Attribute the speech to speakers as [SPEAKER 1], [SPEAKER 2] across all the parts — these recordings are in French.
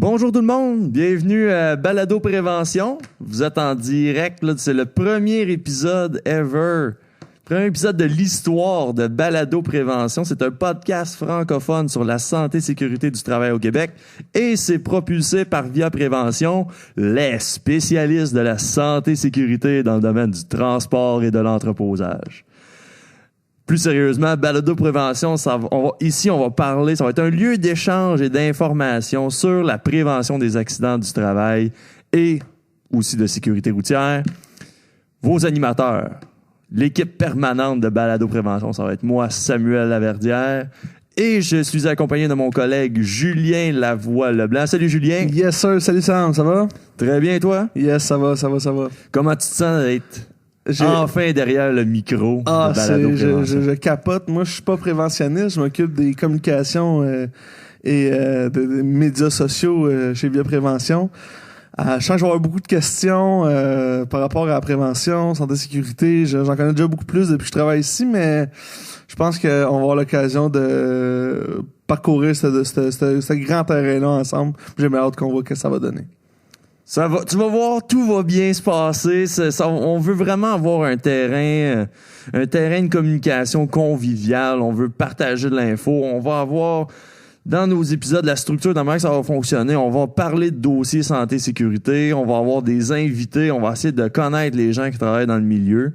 [SPEAKER 1] Bonjour tout le monde, bienvenue à Balado Prévention. Vous êtes en direct, là, c'est le premier épisode ever. Premier épisode de l'histoire de Balado Prévention. C'est un podcast francophone sur la santé et sécurité du travail au Québec et c'est propulsé par Via Prévention, les spécialistes de la santé et sécurité dans le domaine du transport et de l'entreposage. Plus sérieusement, Balado Prévention, on va parler, ça va être un lieu d'échange et d'information sur la prévention des accidents du travail et aussi de sécurité routière. Vos animateurs, l'équipe permanente de Balado Prévention, ça va être moi, Samuel Laverdière, et je suis accompagné de mon collègue Julien Lavoie-Leblanc. Salut Julien.
[SPEAKER 2] Yes sir, salut Sam, ça va?
[SPEAKER 1] Très bien, toi?
[SPEAKER 2] Yes, ça va.
[SPEAKER 1] Comment tu te sens d'être enfin derrière le micro de Balado Prévention?
[SPEAKER 2] Je capote. Moi, je suis pas préventionniste. Je m'occupe des communications et des médias sociaux chez Via Prévention. Je sens que je vais avoir beaucoup de questions par rapport à la prévention, santé, sécurité. J'en connais déjà beaucoup plus depuis que je travaille ici, mais je pense qu'on va avoir l'occasion de parcourir ce grand terrain-là ensemble. J'ai hâte qu'on voit ce que ça va donner.
[SPEAKER 1] Tu vas voir, tout va bien se passer. On veut vraiment avoir un terrain de communication convivial. On veut partager de l'info. On va avoir, dans nos épisodes, la structure de manière que ça va fonctionner. On va parler de dossiers santé-sécurité. On va avoir des invités. On va essayer de connaître les gens qui travaillent dans le milieu.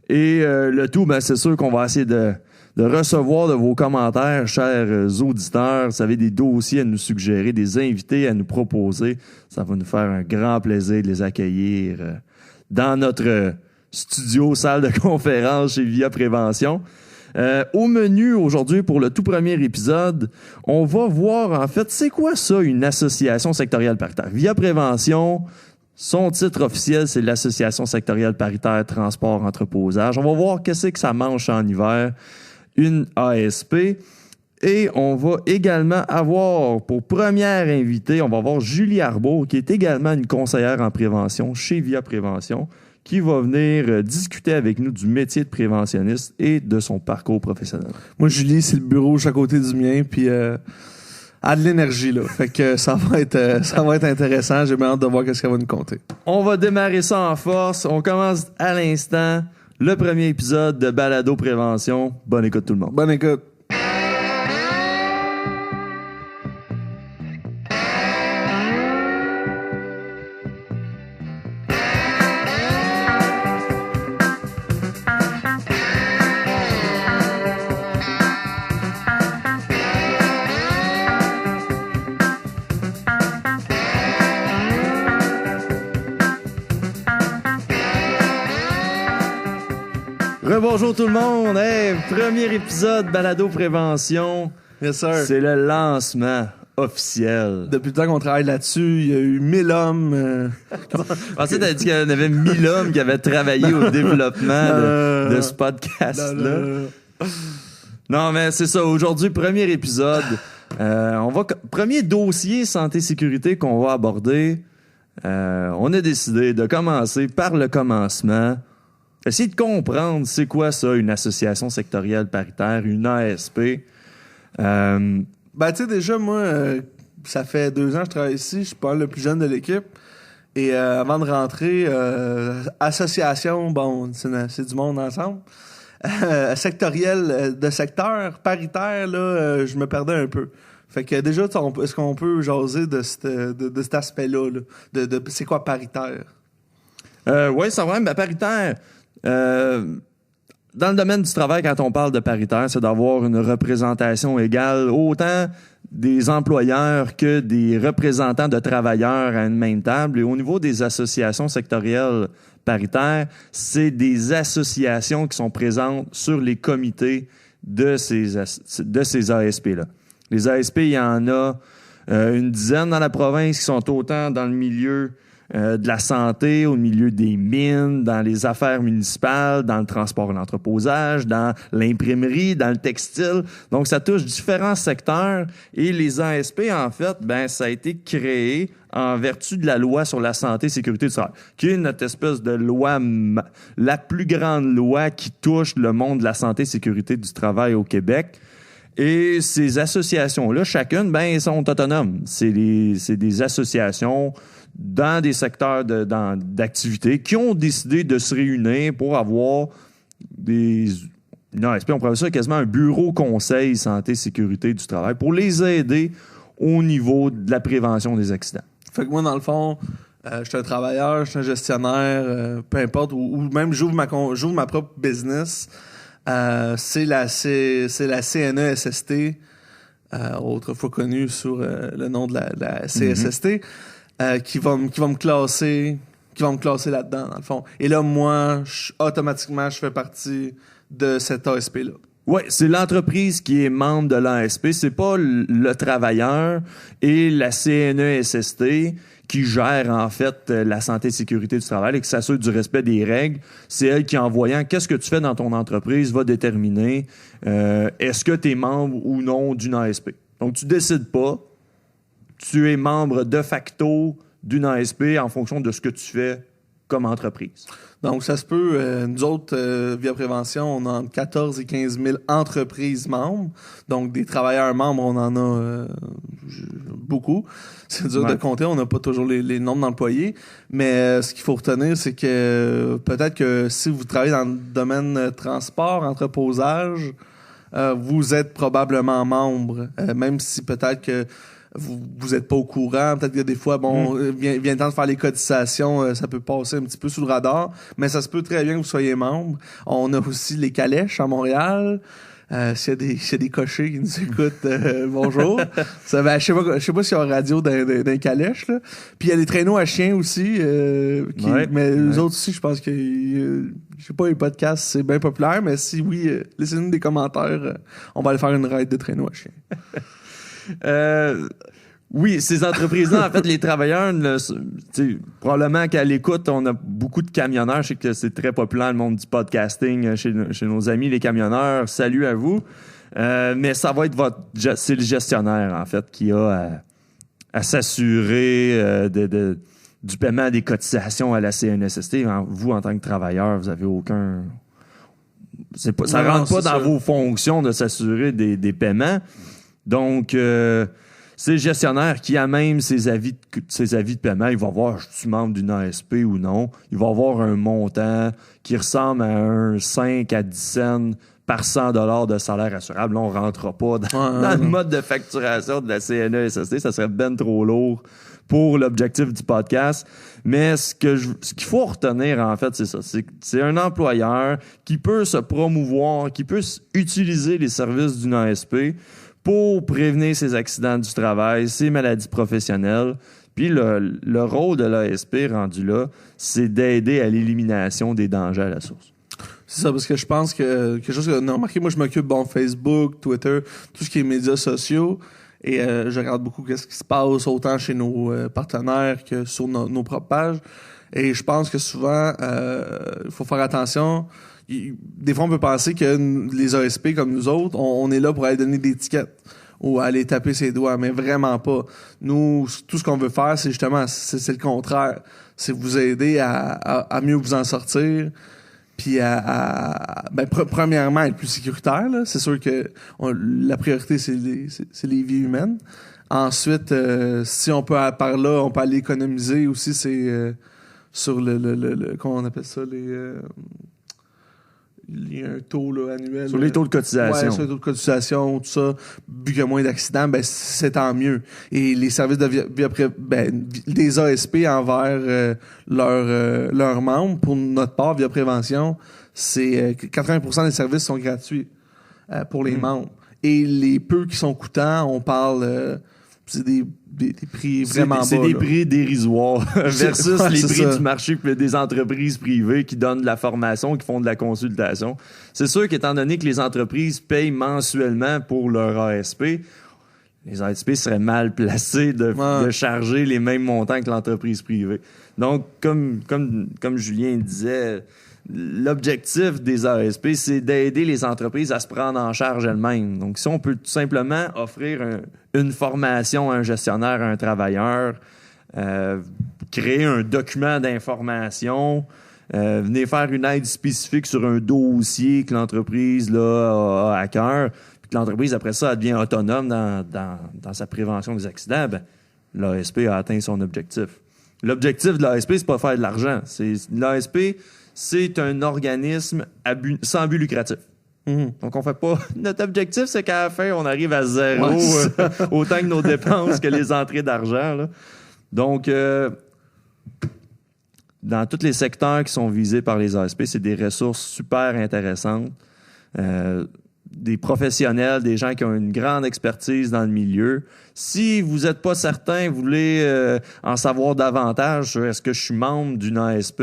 [SPEAKER 1] Et le tout, c'est sûr qu'on va essayer de recevoir de vos commentaires, chers auditeurs. Vous avez des dossiers à nous suggérer, des invités à nous proposer. Ça va nous faire un grand plaisir de les accueillir dans notre studio, salle de conférence chez Via Prévention. Au menu aujourd'hui, pour le tout premier épisode, on va voir en fait, c'est quoi ça, une association sectorielle paritaire? Via Prévention, son titre officiel, c'est l'Association sectorielle paritaire transport entreposage. On va voir qu'est-ce que ça mange en hiver. Une ASP. Et on va également avoir, pour première invitée, on va avoir Julie Arbour, qui est également une conseillère en prévention chez Via Prévention, qui va venir discuter avec nous du métier de préventionniste et de son parcours professionnel.
[SPEAKER 2] Moi, Julie, c'est le bureau juste à côté du mien, puis elle a de l'énergie, là. Fait que ça va être intéressant. J'ai bien hâte de voir ce qu'elle va nous conter.
[SPEAKER 1] On va démarrer ça en force. On commence à l'instant. Le premier épisode de Balado Prévention. Bonne écoute tout le monde.
[SPEAKER 2] Bonne écoute.
[SPEAKER 1] Rebonjour tout le monde. Hey, premier épisode Balado Prévention.
[SPEAKER 2] Yes, sir.
[SPEAKER 1] C'est le lancement officiel.
[SPEAKER 2] Depuis le temps qu'on travaille là-dessus, il y a eu 1000 hommes.
[SPEAKER 1] Je pensais que t'as dit qu'il y en avait 1000 hommes qui avaient travaillé au développement de ce podcast-là. Non, mais c'est ça. Aujourd'hui, premier épisode. Premier dossier santé-sécurité qu'on va aborder. On a décidé de commencer par le commencement. Essayer de comprendre c'est quoi ça, une association sectorielle paritaire, une ASP.
[SPEAKER 2] Tu sais, déjà, moi, ça fait 2 ans que je travaille ici. Je suis pas le plus jeune de l'équipe. Et avant de rentrer, association, bon, c'est du monde ensemble. Sectoriel, de secteur, paritaire, là, je me perdais un peu. Fait que déjà, est-ce qu'on peut jaser de cet aspect-là, là, de c'est quoi paritaire?
[SPEAKER 1] Oui, ça va même. Paritaire... dans le domaine du travail, quand on parle de paritaire, c'est d'avoir une représentation égale autant des employeurs que des représentants de travailleurs à une même table. Et au niveau des associations sectorielles paritaires, c'est des associations qui sont présentes sur les comités de ces ASP-là. Les ASP, il y en a une dizaine dans la province qui sont autant dans le milieu de la santé, au milieu des mines, dans les affaires municipales, dans le transport et l'entreposage, dans l'imprimerie, dans le textile. Donc, ça touche différents secteurs. Et les ASP, en fait, ça a été créé en vertu de la loi sur la santé et sécurité du travail, qui est notre espèce de loi, la plus grande loi qui touche le monde de la santé et sécurité du travail au Québec. Et ces associations-là, chacune, sont autonomes. C'est des associations dans des secteurs d'activité qui ont décidé de se réunir pour avoir une ASP, on pourrait appeler ça quasiment un bureau conseil santé sécurité du travail pour les aider au niveau de la prévention des accidents.
[SPEAKER 2] Fait que moi, dans le fond, je suis un travailleur, je suis un gestionnaire, peu importe, ou même j'ouvre ma propre business. C'est la CNESST, autrefois connue sous le nom de la CSST, qui va me classer là-dedans, dans le fond. Et là, moi, automatiquement, je fais partie de cette ASP-là.
[SPEAKER 1] Oui, c'est l'entreprise qui est membre de l'ASP. C'est pas le travailleur et la CNESST qui gère en fait la santé et sécurité du travail et qui s'assure du respect des règles. C'est elle qui, en voyant qu'est-ce que tu fais dans ton entreprise, va déterminer est-ce que tu es membre ou non d'une ASP. Donc, tu décides pas. Tu es membre de facto d'une ASP en fonction de ce que tu fais comme entreprise.
[SPEAKER 2] Donc, ça se peut, nous autres, via Prévention, on a entre 14 et 15 000 entreprises membres. Donc, des travailleurs membres, on en a beaucoup. C'est dur de compter, on n'a pas toujours les nombres d'employés. Mais ce qu'il faut retenir, c'est que peut-être que si vous travaillez dans le domaine transport, entreposage, vous êtes probablement membre, même si peut-être que vous êtes pas au courant. Peut-être que des fois, vient le temps de faire les cotisations, ça peut passer un petit peu sous le radar, mais ça se peut très bien que vous soyez membre. On a aussi les calèches à Montréal. S'il y a des cochers qui nous écoutent, bonjour. Je sais pas s'il y a un radio d'un calèche, là. Puis il y a des traîneaux à chiens aussi, mais eux autres aussi, je pense que, je sais pas, les podcasts, c'est bien populaire, mais si oui, laissez-nous des commentaires. On va aller faire une ride de traîneaux à chiens.
[SPEAKER 1] Oui, ces entreprises-là, en fait, les travailleurs, probablement qu'à l'écoute, on a beaucoup de camionneurs. Je sais que c'est très populaire, le monde du podcasting chez nos amis, les camionneurs. Salut à vous. Mais ça va être c'est le gestionnaire, en fait, qui a à s'assurer du paiement des cotisations à la CNSST. Vous, en tant que travailleur, vous avez aucun... ça rentre pas dans vos fonctions de s'assurer des paiements. Donc, c'est le gestionnaire qui a même ses avis de paiement. Il va voir, je suis membre d'une ASP ou non. Il va avoir un montant qui ressemble à un 5 à 10 cents par 100 $ de salaire assurable. Là, on ne rentrera pas dans le mode de facturation de la CNESST. Ça serait ben trop lourd pour l'objectif du podcast. Mais ce qu'il faut retenir, en fait, c'est ça. C'est un employeur qui peut se promouvoir, qui peut utiliser les services d'une ASP pour prévenir ces accidents du travail, ces maladies professionnelles. Puis le rôle de l'ASP rendu là, c'est d'aider à l'élimination des dangers à la source.
[SPEAKER 2] C'est ça, parce que je pense que quelque chose qu'on a remarqué, moi je m'occupe Facebook, Twitter, tout ce qui est médias sociaux, et je regarde beaucoup qu'est-ce qui se passe autant chez nos partenaires que sur nos propres pages. Et je pense que souvent, il faut faire attention. Des fois, on peut penser que les ASP comme nous autres, on est là pour aller donner des étiquettes ou aller taper ses doigts, mais vraiment pas. Nous, tout ce qu'on veut faire, c'est justement, c'est le contraire. C'est vous aider à mieux vous en sortir, puis premièrement, être plus sécuritaire, là. C'est sûr que la priorité, c'est les vies humaines. Ensuite, si on peut, par là, on peut aller économiser aussi, c'est sur le comment on appelle ça, il y a un taux là, annuel.
[SPEAKER 1] Sur les taux de cotisation.
[SPEAKER 2] Ouais, sur les taux de cotisation, tout ça. Vu qu'il y a moins d'accidents, c'est tant mieux. Et les services des ASP envers leurs membres, pour notre part, via prévention, c'est 80% des services sont gratuits pour les membres. Et les peu qui sont coûtants, on parle... c'est des prix vraiment bas.
[SPEAKER 1] C'est des prix dérisoires versus les prix du marché des entreprises privées qui donnent de la formation, qui font de la consultation. C'est sûr qu'étant donné que les entreprises payent mensuellement pour leur ASP, les ASP seraient mal placés de charger les mêmes montants que l'entreprise privée. Donc, comme Julien disait, l'objectif des ASP, c'est d'aider les entreprises à se prendre en charge elles-mêmes. Donc, si on peut tout simplement offrir une formation à un gestionnaire, à un travailleur, créer un document d'information, venir faire une aide spécifique sur un dossier que l'entreprise là, a à cœur, puis que l'entreprise, après ça, elle devient autonome dans sa prévention des accidents, ben, l'ASP a atteint son objectif. L'objectif de l'ASP, c'est pas faire de l'argent. L'ASP, c'est un organisme sans but lucratif. Donc, on fait pas... Notre objectif, c'est qu'à la fin, on arrive à zéro, autant que nos dépenses que les entrées d'argent, là. Donc, dans tous les secteurs qui sont visés par les ASP, c'est des ressources super intéressantes. Des professionnels, des gens qui ont une grande expertise dans le milieu. Si vous n'êtes pas certain, vous voulez en savoir davantage sur est-ce que je suis membre d'une ASP,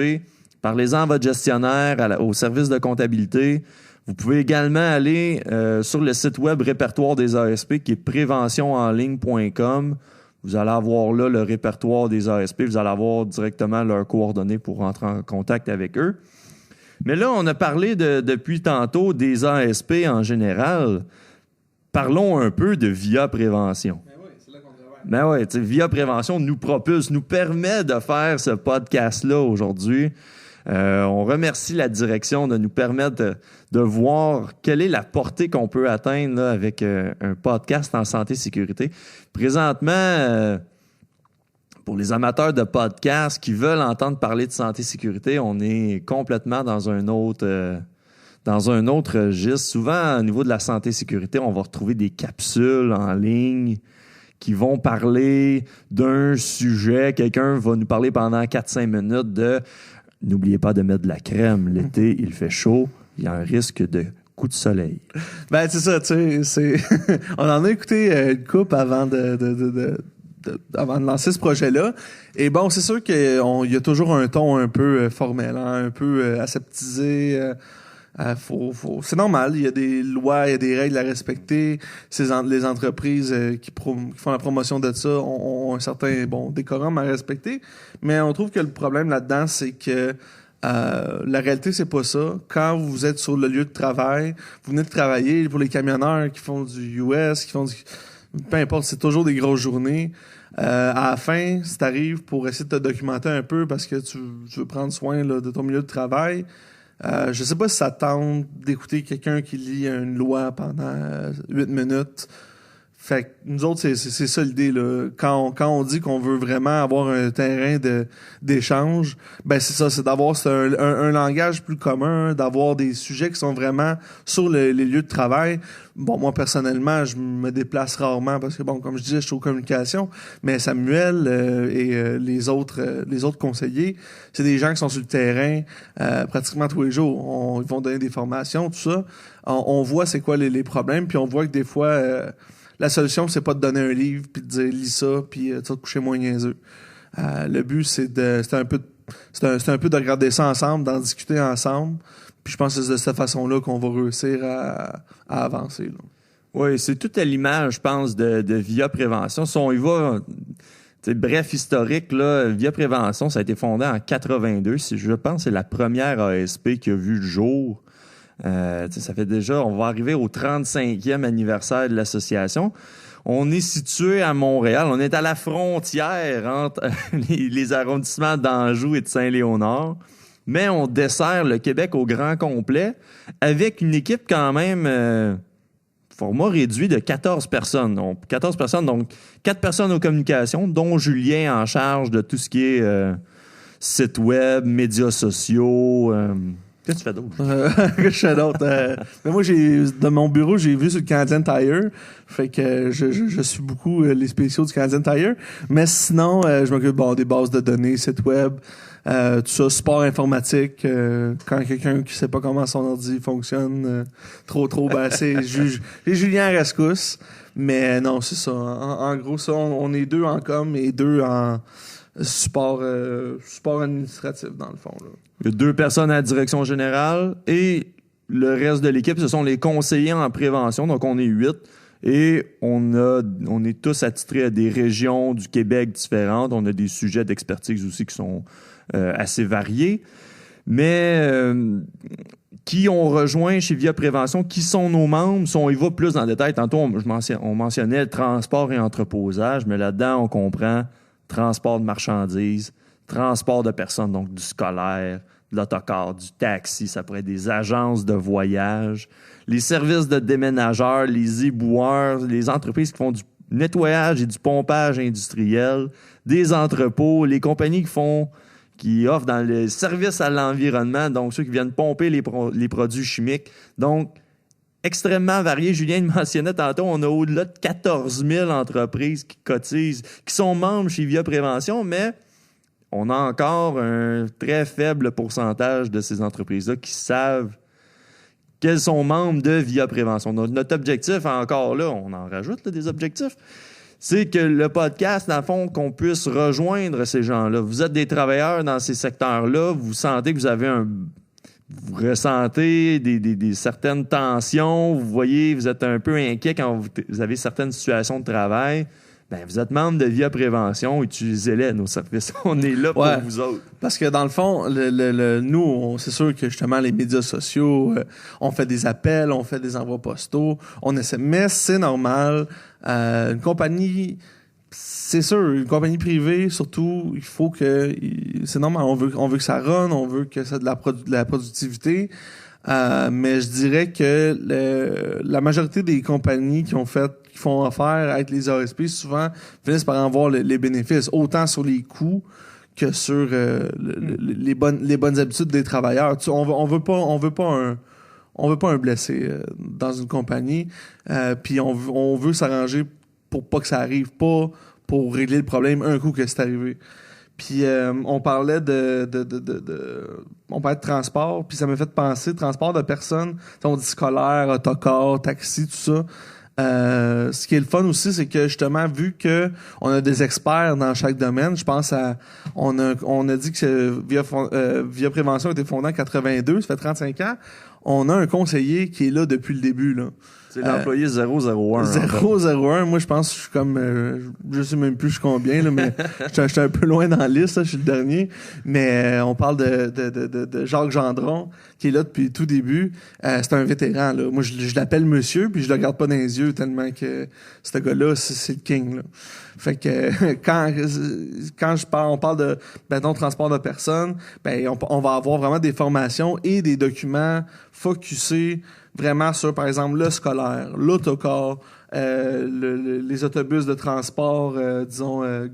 [SPEAKER 1] parlez-en à votre gestionnaire, au service de comptabilité. Vous pouvez également aller sur le site web répertoire des ASP qui est préventionenligne.com. Vous allez avoir là le répertoire des ASP. Vous allez avoir directement leurs coordonnées pour rentrer en contact avec eux. Mais là, on a parlé depuis tantôt des ASP en général. Parlons un peu de Via Prévention.
[SPEAKER 2] Ben oui, c'est là qu'on travaille.
[SPEAKER 1] Ben oui, Via Prévention nous propulse, nous permet de faire ce podcast-là aujourd'hui. On remercie la direction de nous permettre de voir quelle est la portée qu'on peut atteindre là, avec un podcast en santé-sécurité. Présentement, pour les amateurs de podcasts qui veulent entendre parler de santé-sécurité, on est complètement dans un autre registre. Souvent, au niveau de la santé-sécurité, on va retrouver des capsules en ligne qui vont parler d'un sujet. Quelqu'un va nous parler pendant 4-5 minutes de « N'oubliez pas de mettre de la crème. L'été, il fait chaud. Il y a un risque de coup de soleil. »
[SPEAKER 2] Ben, c'est ça, tu sais. On en a écouté une couple avant avant de lancer ce projet-là. Et bon, c'est sûr qu'il y a toujours un ton un peu formel, hein, un peu aseptisé. C'est normal, il y a des lois, il y a des règles à respecter. Les entreprises qui font la promotion de ça ont un certain décorum à respecter. Mais on trouve que le problème là-dedans, c'est que la réalité, c'est pas ça. Quand vous êtes sur le lieu de travail, vous venez de travailler pour les camionneurs qui font du US, peu importe, c'est toujours des grosses journées. À la fin, si t'arrives pour essayer de te documenter un peu parce que tu veux prendre soin là, de ton milieu de travail, je sais pas si ça tente d'écouter quelqu'un qui lit une loi pendant 8 minutes. Fait que nous autres, c'est ça l'idée, là. Quand on dit qu'on veut vraiment avoir un terrain d'échange, ben c'est ça, c'est d'avoir un langage plus commun, d'avoir des sujets qui sont vraiment sur les lieux de travail. Bon, moi, personnellement, je me déplace rarement parce que, bon, comme je disais, je suis aux communications, mais Samuel et les autres conseillers, c'est des gens qui sont sur le terrain pratiquement tous les jours. Ils vont donner des formations, tout ça. On voit c'est quoi les problèmes, puis on voit que des fois... la solution, c'est pas de donner un livre puis de dire lis ça puis tu vas te coucher moins niaiseux. Le but, c'est un peu de regarder ça ensemble, d'en discuter ensemble. Puis je pense que c'est de cette façon-là qu'on va réussir à avancer. Là.
[SPEAKER 1] Oui, c'est tout à l'image, je pense, de Via Prévention. Si on y va, bref, historique, là, Via Prévention, ça a été fondé en 82. Je pense que c'est la première ASP qui a vu le jour. Ça fait déjà, on va arriver au 35e anniversaire de l'association. On est situé à Montréal. On est à la frontière entre les arrondissements d'Anjou et de Saint-Léonard. Mais on dessert le Québec au grand complet avec une équipe quand même format réduit de 14 personnes. Donc, 14 personnes, donc 4 personnes aux communications, dont Julien en charge de tout ce qui est site web, médias sociaux... Qu'est-ce que tu fais d'autre?
[SPEAKER 2] Je fais d'autre. Mais moi, dans mon bureau, j'ai vu sur le Canadian Tire. Fait que je suis beaucoup les spéciaux du Canadian Tire. Mais sinon, je m'occupe des bases de données, site web, tout ça, support informatique. Quand quelqu'un qui sait pas comment son ordi fonctionne, trop, c'est Julien Rascousse. Mais non, c'est ça. En gros, ça, on est 2 en com et 2 en support administratif, dans le fond, là.
[SPEAKER 1] Il y a 2 personnes à la direction générale et le reste de l'équipe, ce sont les conseillers en prévention. Donc, on est 8 et on est tous attitrés à des régions du Québec différentes. On a des sujets d'expertise aussi qui sont assez variés. Mais qui ont rejoint chez Via Prévention, qui sont nos membres, si on y va plus dans le détail. Tantôt, on mentionnait le transport et entreposage, mais là-dedans, on comprend transport de marchandises, transport de personnes, donc du scolaire, de l'autocar, du taxi, ça pourrait être des agences de voyage, les services de déménageurs, les éboueurs, les entreprises qui font du nettoyage et du pompage industriel, des entrepôts, les compagnies qui offrent dans le service à l'environnement, donc ceux qui viennent pomper les produits chimiques. Donc, extrêmement varié. Julien le mentionnait tantôt, on a au-delà de 14 000 entreprises qui cotisent, qui sont membres chez Via Prévention, mais on a encore un très faible pourcentage de ces entreprises-là qui savent qu'elles sont membres de Via Prévention. Notre objectif, encore là, on en rajoute là, des objectifs, c'est que le podcast, dans le fond, qu'on puisse rejoindre ces gens-là. Vous êtes des travailleurs dans ces secteurs-là, vous sentez que vous ressentez des certaines tensions, vous voyez, vous êtes un peu inquiet quand vous avez certaines situations de travail. Ben, vous êtes membre de Via Prévention, utilisez-les, nos services. On est là pour vous autres.
[SPEAKER 2] Parce que dans le fond, nous, c'est sûr que justement, les médias sociaux, on fait des appels, on fait des envois postaux, on essaie. Mais c'est normal. Une compagnie, c'est sûr, une compagnie privée, surtout, il faut que... C'est normal, on veut que ça run, on veut que ça ait de la productivité. Mais je dirais que la majorité des compagnies qui font affaire avec les ASP, souvent finissent par en voir les bénéfices, autant sur les coûts que sur les bonnes habitudes des travailleurs. On veut pas un blessé dans une compagnie, puis on veut s'arranger pour pas que ça arrive, pas pour régler le problème un coup que c'est arrivé. Puis on parlait de transport, puis ça m'a fait penser transport de personnes, on dit scolaire, autocar, taxi, tout ça. Ce qui est le fun aussi, c'est que justement, vu que on a des experts dans chaque domaine, je pense on a dit que Via Prévention a été fondé en 82, ça fait 35 ans. On a un conseiller qui est là depuis le début, là.
[SPEAKER 1] C'est l'employé 001.
[SPEAKER 2] 001, moi je pense que je suis comme je sais même plus je suis combien là, mais je suis un peu loin dans la liste, là, je suis le dernier. Mais on parle de Jacques Gendron qui est là depuis tout début. C'est un vétéran là. Moi je l'appelle monsieur puis je le regarde pas dans les yeux tellement que ce gars-là c'est le king là. Fait que quand on parle de transport de personnes, on va avoir vraiment des formations et des documents focusés vraiment sur, par exemple, le scolaire, l'autocar, les autobus de transport, de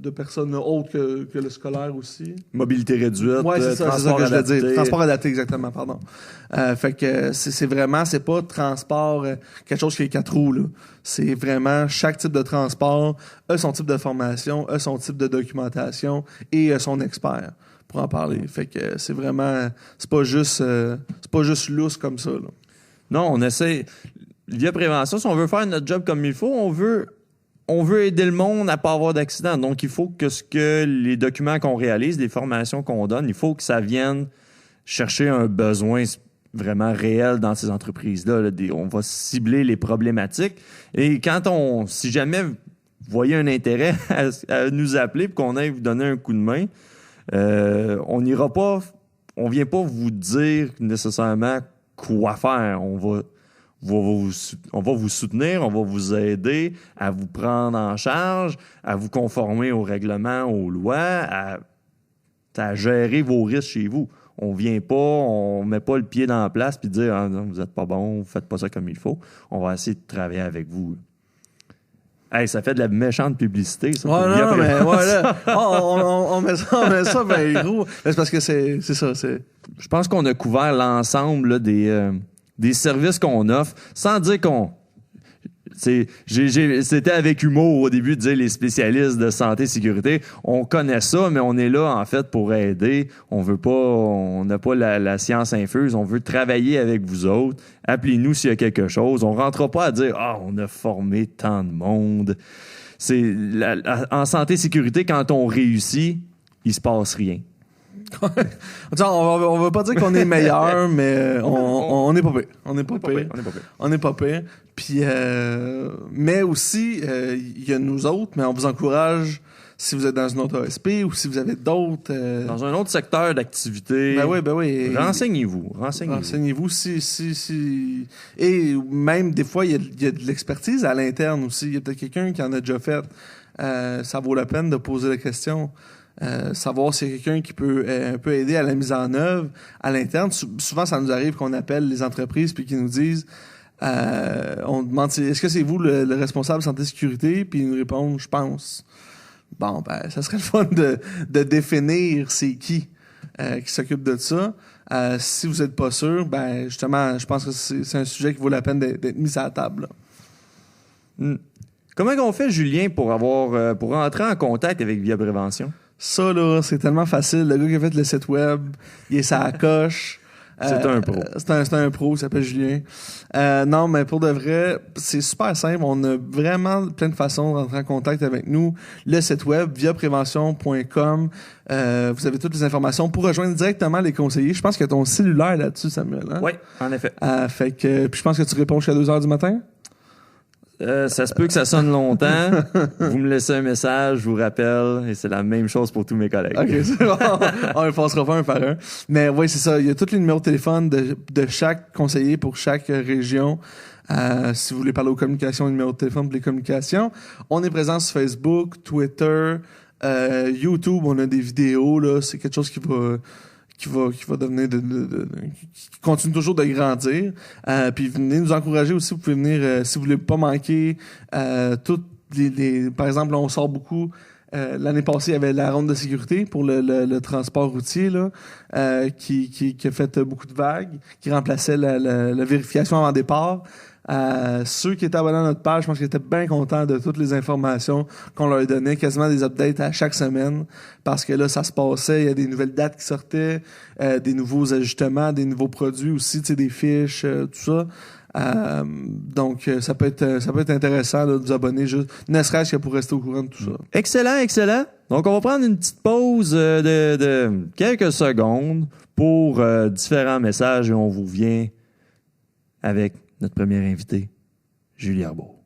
[SPEAKER 2] personnes autres que le scolaire aussi.
[SPEAKER 1] Mobilité réduite,
[SPEAKER 2] ouais, c'est ça que je veux dire. Transport adapté, exactement, pardon. Fait que c'est pas transport, quelque chose qui est 4 roues, là. C'est vraiment chaque type de transport a son type de formation, a son type de documentation et a son expert pour en parler. Fait que c'est vraiment... C'est pas juste lousse comme ça, là.
[SPEAKER 1] Non, on essaie... Via Prévention, si on veut faire notre job comme il faut, on veut aider le monde à pas avoir d'accident. Donc, il faut que les documents qu'on réalise, les formations qu'on donne, il faut que ça vienne chercher un besoin vraiment réel dans ces entreprises-là. Là. On va cibler les problématiques. Et si jamais vous voyez un intérêt à nous appeler pour qu'on aille vous donner un coup de main, on vient pas vous dire nécessairement quoi faire. On va vous soutenir, on va vous aider à vous prendre en charge, à vous conformer aux règlements, aux lois, à gérer vos risques chez vous. On met pas le pied dans la place puis dire ah, non, vous êtes pas bon, vous faites pas ça comme il faut. On va essayer de travailler avec vous. Hey, ça fait de la méchante publicité, ça.
[SPEAKER 2] Ouais, non, mais voilà. On met ça ben gros. C'est parce que c'est ça.
[SPEAKER 1] Je pense qu'on a couvert l'ensemble là, des services qu'on offre, sans dire qu'on... C'était avec humour au début de dire les spécialistes de santé et sécurité. On connaît ça, mais on est là, en fait, pour aider. On n'a pas la science infuse. On veut travailler avec vous autres. Appelez-nous s'il y a quelque chose. On ne rentrera pas à dire « Ah, on a formé tant de monde. » En santé et sécurité, quand on réussit, il se passe rien.
[SPEAKER 2] On va pas dire qu'on est meilleur, mais on est pas pire. On est pas pire. Puis, mais aussi, il y a nous autres, mais on vous encourage, si vous êtes dans une autre ASP ou si vous avez d'autres...
[SPEAKER 1] Dans un autre secteur d'activité.
[SPEAKER 2] Ben oui.
[SPEAKER 1] Renseignez-vous.
[SPEAKER 2] Renseignez-vous si... Et même, des fois, il y a de l'expertise à l'interne aussi. Il y a peut-être quelqu'un qui en a déjà fait. Ça vaut la peine de poser la question. savoir s'il y a quelqu'un qui peut aider à la mise en œuvre à l'interne. Souvent, ça nous arrive qu'on appelle les entreprises puis qu'ils nous disent on demande est-ce que c'est vous le responsable santé-sécurité? Puis ils nous répondent je pense. Bon, ben, ça serait le fun de définir c'est qui s'occupe de ça. Si vous n'êtes pas sûr, ben justement, je pense que c'est un sujet qui vaut la peine d'être mis à la table.
[SPEAKER 1] Comment on fait, Julien, pour rentrer en contact avec Via Prévention?
[SPEAKER 2] Ça, là, c'est tellement facile. Le gars qui a fait le site web, il est sa coche.
[SPEAKER 1] C'est un pro.
[SPEAKER 2] C'est un pro, il s'appelle Julien. Non, mais pour de vrai, c'est super simple. On a vraiment plein de façons de rentrer en contact avec nous. Le site web, viaprévention.com. Vous avez toutes les informations pour rejoindre directement les conseillers. Je pense qu'il y a ton cellulaire là-dessus, Samuel. Hein?
[SPEAKER 1] Oui, en effet.
[SPEAKER 2] Fait que, puis je pense que tu réponds jusqu'à 2h du matin.
[SPEAKER 1] Ça se peut que ça sonne longtemps. Vous me laissez un message, je vous rappelle, et c'est la même chose pour tous mes collègues.
[SPEAKER 2] OK, c'est bon. On ne passera pas un par un. Mais oui, c'est ça. Il y a tous les numéros de téléphone de chaque conseiller pour chaque région. Si vous voulez parler aux communications, le numéro de téléphone pour les communications. On est présent sur Facebook, Twitter, YouTube. On a des vidéos, là. C'est quelque chose qui va devenir qui continue toujours de grandir. Puis venez nous encourager aussi. Vous pouvez venir, si vous voulez pas manquer toutes par exemple, là, on sort beaucoup. L'année passée, il y avait la ronde de sécurité pour le transport routier là, qui a fait beaucoup de vagues, qui remplaçait la vérification avant départ. Ceux qui étaient abonnés à notre page, je pense qu'ils étaient bien contents de toutes les informations qu'on leur donnait, quasiment des updates à chaque semaine, parce que là, ça se passait, il y a des nouvelles dates qui sortaient, des nouveaux ajustements, des nouveaux produits aussi, tu sais, des fiches, tout ça. Donc, ça peut être intéressant là, de vous abonner, juste, ne serait-ce que pour rester au courant de tout ça.
[SPEAKER 1] Excellent, excellent. Donc, on va prendre une petite pause de quelques secondes pour différents messages et on vous vient avec notre premier invité, Julie Arbour.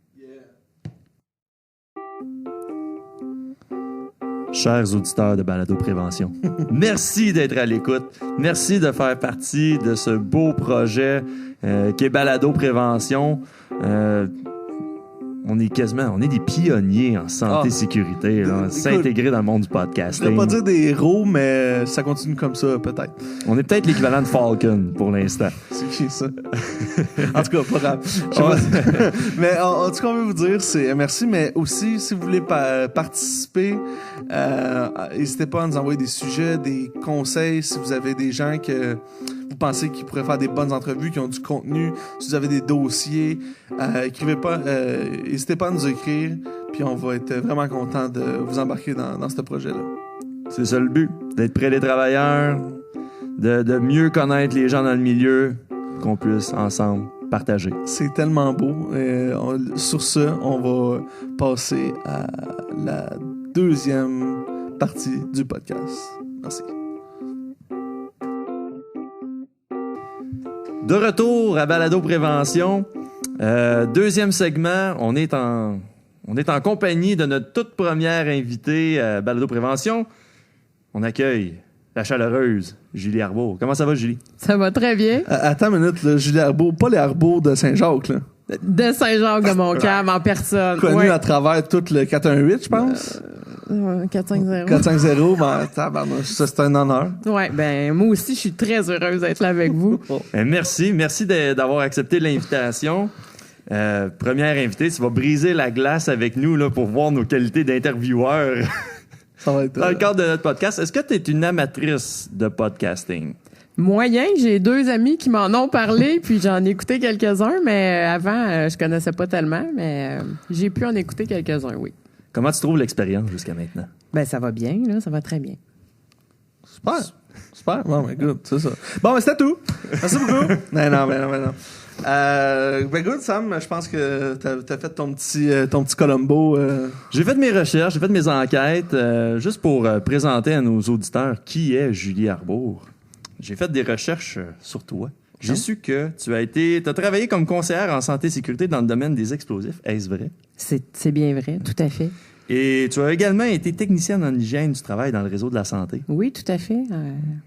[SPEAKER 1] Chers auditeurs de Balado Prévention, merci d'être à l'écoute. Merci de faire partie de ce beau projet qui est Balado Prévention. On est des pionniers en santé-sécurité, s'intégrer dans le monde du podcasting.
[SPEAKER 2] Je ne vais pas dire des héros, mais ça continue comme ça, peut-être.
[SPEAKER 1] On est peut-être l'équivalent de Falcon pour l'instant.
[SPEAKER 2] C'est qui ça? En tout cas, pas grave. Mais en tout cas, on veut vous dire, c'est merci, mais aussi, si vous voulez participer, n'hésitez pas à nous envoyer des sujets, des conseils, si vous avez des gens que vous pensez qu'ils pourraient faire des bonnes entrevues, qui ont du contenu, si vous avez des dossiers, n'hésitez pas à nous écrire, puis on va être vraiment content de vous embarquer dans ce projet-là.
[SPEAKER 1] C'est ça le but, d'être près des travailleurs, de mieux connaître les gens dans le milieu, qu'on puisse ensemble partager.
[SPEAKER 2] C'est tellement beau. Sur ce, on va passer à la deuxième partie du podcast. Merci.
[SPEAKER 1] De retour à Balado Prévention. Deuxième segment, on est en compagnie de notre toute première invitée à Balado Prévention. On accueille la chaleureuse Julie Arbour. Comment ça va, Julie?
[SPEAKER 3] Ça va très bien.
[SPEAKER 2] Attends une minute, là, Julie Arbour, pas les Arbour de Saint-Jacques, là.
[SPEAKER 3] De Saint-Jacques de Montcalm en personne.
[SPEAKER 2] Connu à travers tout le 418, je pense.
[SPEAKER 3] 450.
[SPEAKER 2] 450, ça c'est un honneur.
[SPEAKER 3] Ouais, ben moi aussi, je suis très heureuse d'être là avec vous.
[SPEAKER 1] Merci d'avoir accepté l'invitation. Première invitée, tu vas briser la glace avec nous là, pour voir nos qualités d'intervieweur
[SPEAKER 2] Ça va être,
[SPEAKER 1] dans le cadre de notre podcast. Est-ce que tu es une amatrice de podcasting?
[SPEAKER 3] Moyen, j'ai 2 amis qui m'en ont parlé, puis j'en ai écouté quelques-uns, mais avant, je connaissais pas tellement, mais j'ai pu en écouter quelques-uns, oui.
[SPEAKER 1] Comment tu trouves l'expérience jusqu'à maintenant?
[SPEAKER 3] Ben ça va bien, là, ça va très bien.
[SPEAKER 2] Super. Bon, ben, good, c'est ça. Bon, ben, c'était tout. Merci beaucoup. non. Ben, good, Sam, je pense que t'as fait ton petit Columbo.
[SPEAKER 1] J'ai fait mes recherches, j'ai fait mes enquêtes, juste pour présenter à nos auditeurs qui est Julie Arbour. J'ai fait des recherches sur toi. J'ai su que tu as travaillé comme conseillère en santé et sécurité dans le domaine des explosifs. Est-ce vrai?
[SPEAKER 3] C'est bien vrai, tout à fait.
[SPEAKER 1] Et tu as également été technicienne en hygiène du travail dans le réseau de la santé.
[SPEAKER 3] Oui, tout à fait.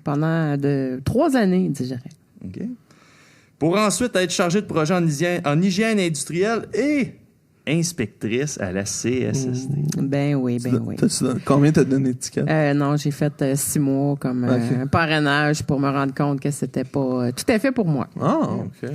[SPEAKER 3] Pendant 3 années, dirais.
[SPEAKER 1] OK. Pour ensuite être chargé de projet en hygiène industrielle et inspectrice à la CSST.
[SPEAKER 3] Ben oui.
[SPEAKER 2] Combien t'as donné d'étiquettes?
[SPEAKER 3] Non, j'ai fait 6 mois comme un parrainage pour me rendre compte que c'était pas tout à fait pour moi.
[SPEAKER 2] Ah, OK.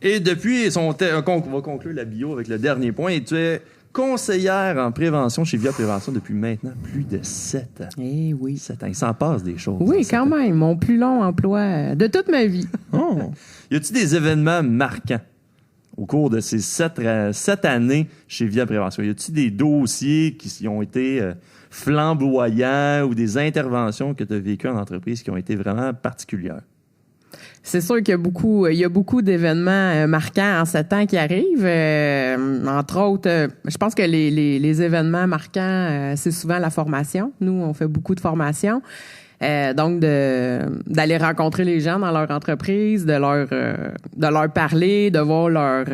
[SPEAKER 1] Et depuis, on va conclure la bio avec le dernier point. Et tu es conseillère en prévention chez Via Prévention depuis maintenant plus de 7 ans.
[SPEAKER 3] Eh oui.
[SPEAKER 1] 7 ans. Il s'en passe des choses.
[SPEAKER 3] Oui, quand même. Mon plus long emploi de toute ma vie.
[SPEAKER 2] Oh.
[SPEAKER 1] Y a-t-il des événements marquants au cours de ces 7 années chez Via Prévention? Y a-t-il des dossiers qui ont été flamboyants ou des interventions que tu as vécues en entreprise qui ont été vraiment particulières?
[SPEAKER 3] C'est sûr qu'il y a beaucoup d'événements marquants en 7 ans qui arrivent. Entre autres, je pense que les événements marquants, c'est souvent la formation. Nous, on fait beaucoup de formation. Donc d'aller rencontrer les gens dans leur entreprise, de leur parler, de voir leurs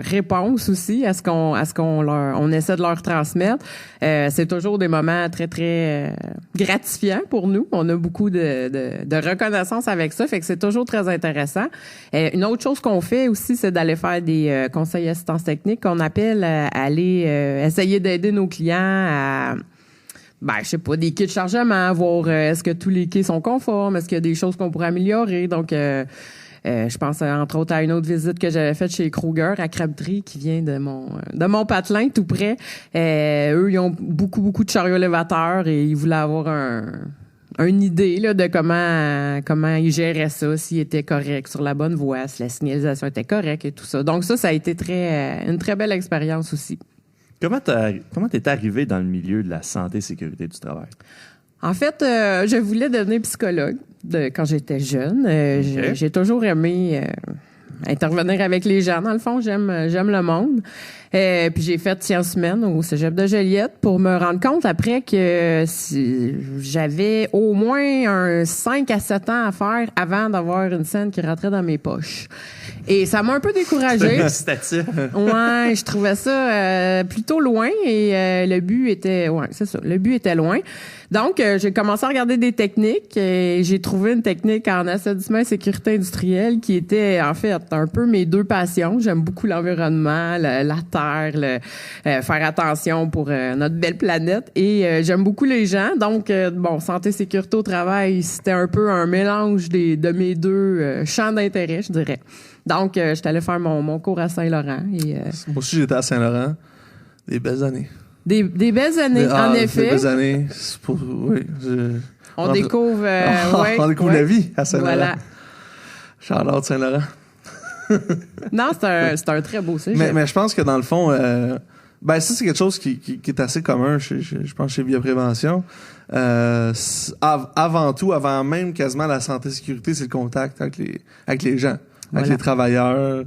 [SPEAKER 3] réponses aussi à ce qu'on essaie de leur transmettre. C'est toujours des moments très très gratifiants pour nous. On a beaucoup de reconnaissance avec ça, fait que c'est toujours très intéressant. Une autre chose qu'on fait aussi, c'est d'aller faire des conseils assistance technique qu'on appelle aller essayer d'aider nos clients à je sais pas, des kits de chargement, voir est-ce que tous les kits sont conformes, est-ce qu'il y a des choses qu'on pourrait améliorer. Donc, je pense entre autres à une autre visite que j'avais faite chez Kruger à Crabtree, qui vient de mon patelin tout près. Eux, ils ont beaucoup de chariots élévateurs et ils voulaient avoir une idée là, de comment ils géraient ça, s'ils étaient corrects sur la bonne voie, si la signalisation était correcte et tout ça. Donc ça a été une très belle expérience aussi.
[SPEAKER 1] Comment t'es arrivé dans le milieu de la santé et sécurité du travail?
[SPEAKER 3] En fait, je voulais devenir psychologue quand j'étais jeune. J'ai toujours aimé intervenir avec les gens. Dans le fond, j'aime le monde. Puis j'ai fait sciences humaines au Cégep de Joliette pour me rendre compte après que j'avais au moins un 5 à 7 ans à faire avant d'avoir une scène qui rentrait dans mes poches. Et ça m'a un peu découragée. Ouais, je trouvais ça plutôt loin et le but était loin. Donc, j'ai commencé à regarder des techniques et j'ai trouvé une technique en assainissement et sécurité industrielle qui était en fait un peu mes 2 passions. J'aime beaucoup l'environnement, la terre, faire attention pour notre belle planète et j'aime beaucoup les gens. Donc, santé sécurité au travail, c'était un peu un mélange de mes 2 champs d'intérêt, je dirais. Donc, je suis allée faire mon cours à Saint-Laurent.
[SPEAKER 2] Moi aussi, j'étais à Saint-Laurent. Des belles années.
[SPEAKER 3] Des belles années, en effet.
[SPEAKER 2] Des belles années.
[SPEAKER 3] On découvre...
[SPEAKER 2] on découvre la vie à Saint-Laurent.
[SPEAKER 3] Voilà.
[SPEAKER 2] Charlotte Saint-Laurent.
[SPEAKER 3] Non, c'est un très beau sujet.
[SPEAKER 2] Mais je pense que dans le fond... ça, c'est quelque chose qui est assez commun, je pense, chez Via Prévention. Avant tout, avant même quasiment la santé-sécurité, c'est le contact avec les gens. Avec les travailleurs.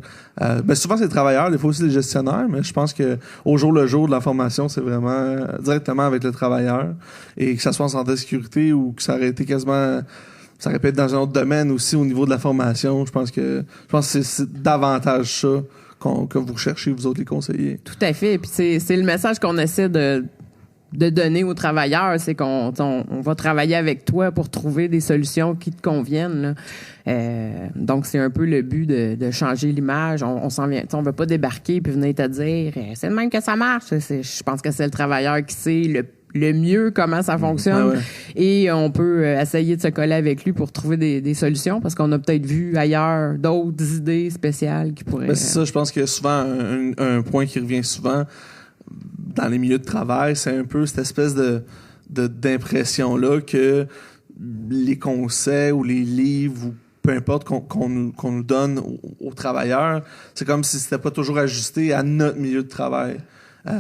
[SPEAKER 2] Souvent, c'est les travailleurs, des fois aussi les gestionnaires, mais je pense que au jour le jour de la formation, c'est vraiment directement avec le travailleur. Et que ça soit en santé-sécurité ou que ça aurait été quasiment... Ça aurait pu être dans un autre domaine aussi au niveau de la formation. Je pense que c'est davantage ça que vous recherchez, vous autres, les conseillers.
[SPEAKER 3] Tout à fait. Puis c'est le message qu'on essaie de donner aux travailleurs, c'est qu'on va travailler avec toi pour trouver des solutions qui te conviennent. Là. Donc, c'est un peu le but de changer l'image. On s'en vient, on veut pas débarquer puis venir te dire c'est le même que ça marche. Je pense que c'est le travailleur qui sait le mieux comment ça fonctionne.
[SPEAKER 2] Ouais.
[SPEAKER 3] Et on peut essayer de se coller avec lui pour trouver des solutions parce qu'on a peut-être vu ailleurs d'autres idées spéciales qui pourraient...
[SPEAKER 2] C'est ça, je pense que souvent, un point qui revient souvent dans les milieux de travail, c'est un peu cette espèce d'impression-là que les conseils ou les livres ou peu importe qu'on nous donne aux travailleurs, c'est comme si c'était pas toujours ajusté à notre milieu de travail.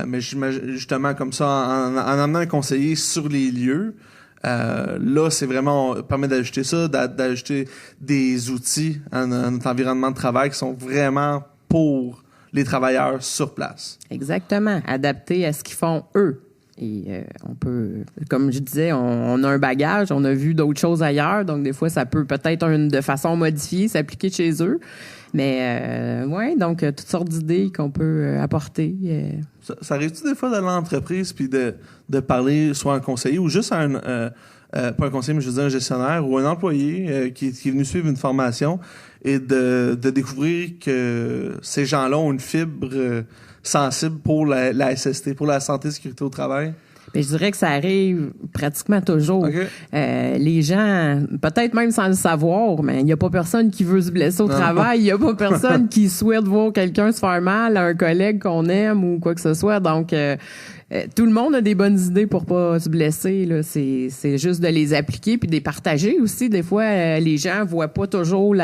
[SPEAKER 2] Mais justement, comme ça, en amenant un conseiller sur les lieux, là, c'est vraiment, permet d'ajouter ça, d'ajouter des outils à notre environnement de travail qui sont vraiment pour les travailleurs sur place.
[SPEAKER 3] Exactement. Adapté à ce qu'ils font eux. Et on peut, comme je disais, on a un bagage, on a vu d'autres choses ailleurs, donc des fois, ça peut peut-être de façon modifiée s'appliquer chez eux. Mais donc toutes sortes d'idées qu'on peut apporter.
[SPEAKER 2] Ça arrive-tu des fois dans l'entreprise puis de parler soit à un conseiller ou juste à pas un conseiller, mais je veux dire un gestionnaire ou un employé qui est venu suivre une formation et de découvrir que ces gens-là ont une fibre sensible pour la SST, pour la santé et sécurité au travail?
[SPEAKER 3] Mais je dirais que ça arrive pratiquement toujours.
[SPEAKER 2] Okay.
[SPEAKER 3] Les gens, peut-être même sans le savoir, mais il n'y a pas personne qui veut se blesser au travail. Il n'y a pas personne qui souhaite voir quelqu'un se faire mal à un collègue qu'on aime ou quoi que ce soit. Donc, tout le monde a des bonnes idées pour pas se blesser. Là. C'est juste de les appliquer puis de les partager aussi. Des fois, les gens voient pas toujours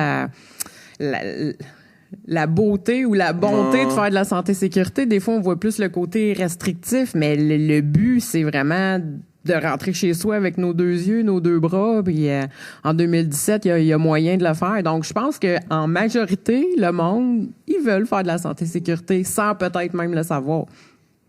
[SPEAKER 3] la beauté ou la bonté de faire de la santé-sécurité. Des fois, on voit plus le côté restrictif, mais le but, c'est vraiment de rentrer chez soi avec nos 2 yeux, nos 2 bras. Puis en 2017, il y a moyen de le faire. Donc, je pense que en majorité, le monde, ils veulent faire de la santé-sécurité sans peut-être même le savoir.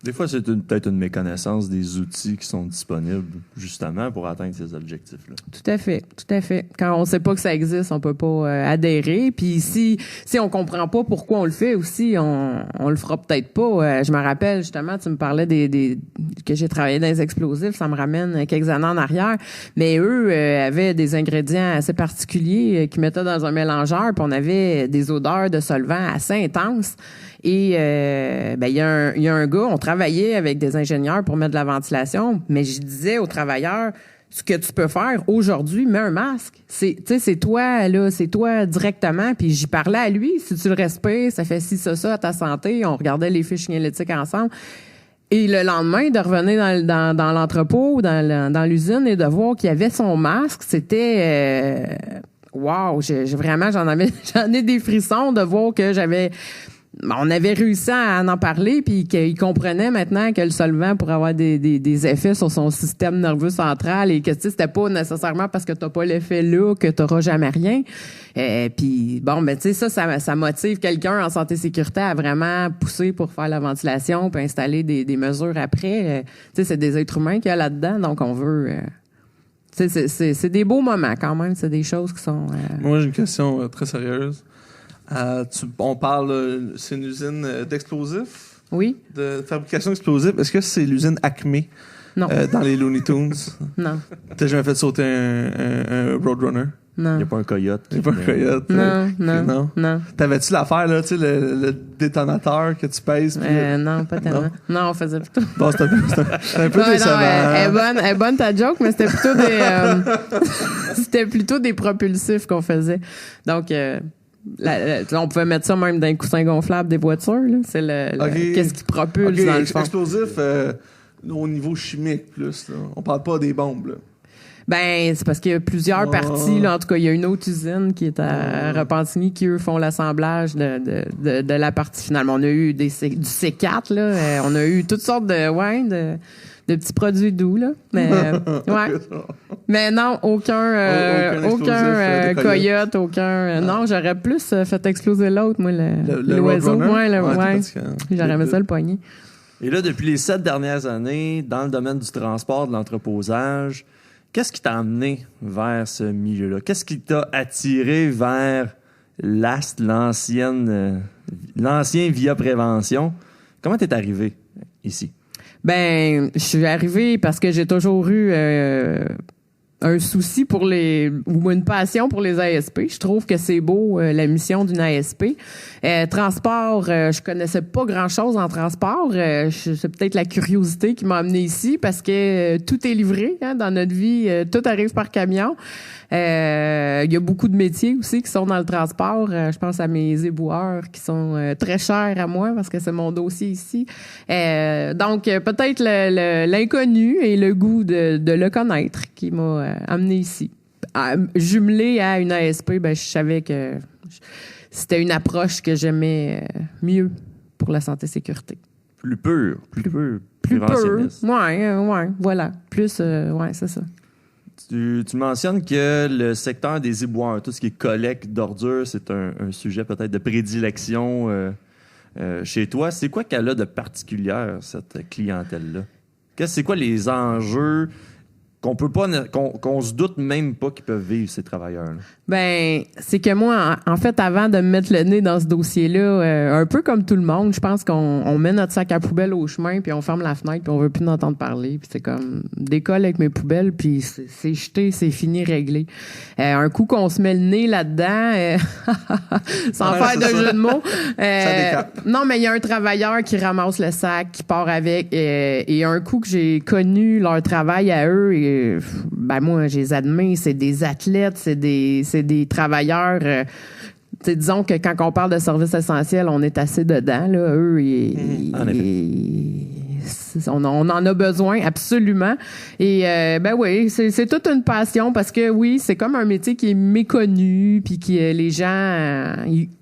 [SPEAKER 1] Des fois, c'est peut-être une méconnaissance des outils qui sont disponibles, justement, pour atteindre ces objectifs-là.
[SPEAKER 3] Tout à fait, tout à fait. Quand on sait pas que ça existe, on peut pas adhérer. Puis si on comprend pas pourquoi on le fait aussi, on le fera peut-être pas. Je me rappelle, justement, tu me parlais que j'ai travaillé dans les explosifs, ça me ramène quelques années en arrière. Mais eux avaient des ingrédients assez particuliers qu'ils mettaient dans un mélangeur, puis on avait des odeurs de solvants assez intenses. Et il y a un gars, on travaillait avec des ingénieurs pour mettre de la ventilation, mais je disais aux travailleurs, ce que tu peux faire aujourd'hui, mets un masque. C'est toi, là, c'est toi directement. Puis j'y parlais à lui, si tu le respires, ça fait ci, ça à ta santé. On regardait les fiches signalétiques ensemble. Et le lendemain, de revenir dans l'entrepôt, dans l'usine et de voir qu'il y avait son masque, c'était wow, j'ai vraiment j'en ai des frissons de voir que on avait réussi à en parler, puis qu'il comprenait maintenant que le solvant pourrait avoir des effets sur son système nerveux central et que c'était pas nécessairement parce que t'as pas l'effet là que t'auras jamais rien. Puis bon, ben tu sais ça motive quelqu'un en santé sécurité à vraiment pousser pour faire la ventilation puis installer des mesures après. Tu sais c'est des êtres humains qu'il y a là-dedans, donc on veut. C'est des beaux moments quand même, c'est des choses qui sont.
[SPEAKER 2] Moi j'ai une question très sérieuse. On parle, c'est une usine d'explosifs?
[SPEAKER 3] Oui.
[SPEAKER 2] De fabrication d'explosifs. Est-ce que c'est l'usine Acme?
[SPEAKER 3] Non.
[SPEAKER 2] Dans les Looney Tunes?
[SPEAKER 3] Non.
[SPEAKER 2] T'as jamais fait sauter un Roadrunner?
[SPEAKER 3] Non.
[SPEAKER 1] Il n'y a pas un coyote.
[SPEAKER 2] Il n'y a pas un coyote.
[SPEAKER 3] Non.
[SPEAKER 2] T'avais-tu l'affaire, là, tu sais, le détonateur que tu pèses? Puis,
[SPEAKER 3] non, pas tellement. Non, on faisait plutôt.
[SPEAKER 2] Bon, c'était un peu décevant.
[SPEAKER 3] Elle est bonne ta joke, mais c'était plutôt c'était plutôt des propulsifs qu'on faisait. Donc, on pouvait mettre ça même dans les coussins gonflables des voitures. Là. C'est qu'est-ce qui propulse dans le fond.
[SPEAKER 2] Explosif au niveau chimique plus. Là. On parle pas des bombes. Là.
[SPEAKER 3] Ben, c'est parce qu'il y a plusieurs parties. Là. En tout cas, il y a une autre usine qui est à Repentigny qui, eux, font l'assemblage de la partie finale. On a eu du C4, là. On a eu toutes sortes de petits produits doux, là. Mais, ouais. Mais non, aucun coyote, non, j'aurais plus fait exploser l'autre, moi, l'oiseau. Ouais. J'aurais aimé ça le poignet.
[SPEAKER 1] Et là, depuis les 7 dernières années, dans le domaine du transport, de l'entreposage, qu'est-ce qui t'a amené vers ce milieu-là? Qu'est-ce qui t'a attiré vers l'ancien Via Prévention? Comment t'es arrivé ici?
[SPEAKER 3] Ben, je suis arrivée parce que j'ai toujours eu un souci ou une passion pour les ASP. Je trouve que c'est beau, la mission d'une ASP. Transport, je connaissais pas grand-chose en transport. C'est peut-être la curiosité qui m'a amené ici parce que tout est livré dans notre vie. Tout arrive par camion. Il y a beaucoup de métiers aussi qui sont dans le transport. Je pense à mes éboueurs qui sont très chers à moi parce que c'est mon dossier ici. Donc, peut-être l'inconnu et le goût de le connaître qui m'a amené ici. Jumelé à une ASP, ben, je savais que c'était une approche que j'aimais mieux pour la santé-sécurité.
[SPEAKER 1] Plus pur, plus
[SPEAKER 3] préventionniste. Ouais, voilà. Plus, c'est ça.
[SPEAKER 1] Tu mentionnes que le secteur des éboueurs, tout ce qui est collecte d'ordures, c'est un sujet peut-être de prédilection chez toi. C'est quoi qu'elle a de particulière, cette clientèle-là? C'est quoi les enjeux qu'on peut pas, qu'on se doute même pas qu'ils peuvent vivre, ces travailleurs-là?
[SPEAKER 3] Ben, c'est que moi, en fait, avant de me mettre le nez dans ce dossier-là, un peu comme tout le monde, je pense qu'on met notre sac à poubelle au chemin, puis on ferme la fenêtre, puis on veut plus en entendre parler. Puis c'est comme, décolle avec mes poubelles, puis c'est jeté, c'est fini, réglé. Un coup qu'on se met le nez là-dedans, sans faire de jeu de mots. Non, mais il y a un travailleur qui ramasse le sac, qui part avec, et un coup que j'ai connu leur travail à eux, et ben moi, je les admets, c'est des athlètes, c'est des travailleurs. Disons que quand on parle de services essentiels, on est assez dedans. Là. Eux, on en a besoin, absolument. Et ben oui, c'est toute une passion parce que oui, c'est comme un métier qui est méconnu, puis que les gens,